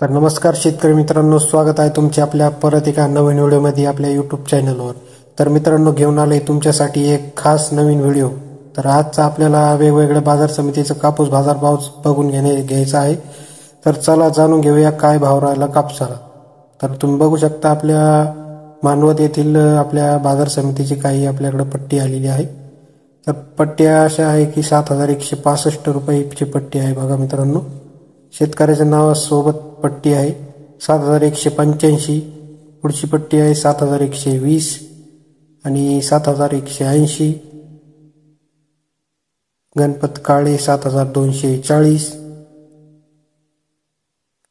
तर नमस्कार शेतकरी मित्रांनो, स्वागत आहे तुमचे आपल्या परत एका नवीन व्हिडिओमध्ये आपल्या यूट्यूब चॅनलवर। तर मित्रांनो, घेऊन आलोय तुमच्यासाठी एक खास नवीन व्हिडिओ। तर आजचा आपल्याला वेगवेगळ्या बाजार समितीचा कापूस बाजारभाव बघून घ्यायचा आहे। तर चला जाणून घेऊया काय भाव राहिला कापसाला। तर तुम्ही बघू शकता आपल्या मानवत येथील आपल्या बाजार समितीची काही आपल्याकडे पट्टी आलेली आहे। तर पट्ट्या अशा आहे की 7165 रुपयाची पट्टी आहे बघा मित्रांनो। शेतकऱ्याच्या नावासोबत पट्टी आहे 7185, पुढची पट्टी आहे 7120 आणि 7180, गणपत काळे 7240।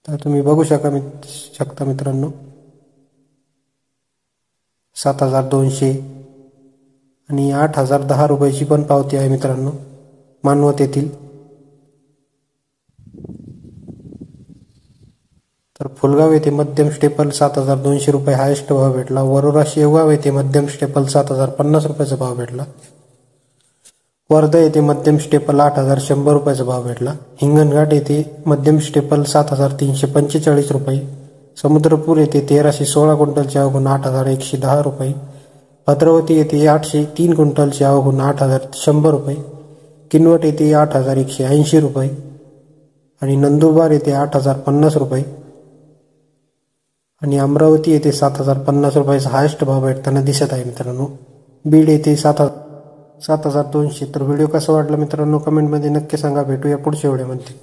तर तुम्ही बघू शकता मित्रांनो 7200 आणि 8010 रुपयाची पण पावती आहे मित्रांनो मानवत येथील। तर फुलगाव येथे मध्यम स्टेपल 7200 रुपये हायेस्ट भाव भेटला। वरोरा शेवगाव येथे मध्यम स्टेपल 7050 रुपयाचा भाव भेटला। वर्धा येथे मध्यम स्टेपल 8100 रुपयाचा भाव भेटला। हिंगणघाट येथे मध्यम स्टेपल 7345 रुपये। समुद्रपूर येथे 1316 क्विंटलची आवक 8110 रुपये। भद्रावती येथे 803 क्विंटलची आवक 8100 रुपये। किनवट येथे 8180 रुपये आणि नंदुरबार येथे 8050 रुपये आणि अमरावती येथे 7050 रुपयाचा हायेस्ट भाव भेटताना दिसत आहे मित्रांनो। बीड येथे 7200। तर व्हिडिओ कसा वाटला मित्रांनो कमेंटमध्ये नक्की सांगा। भेटूया पुढच्या व्हिडिओमध्ये।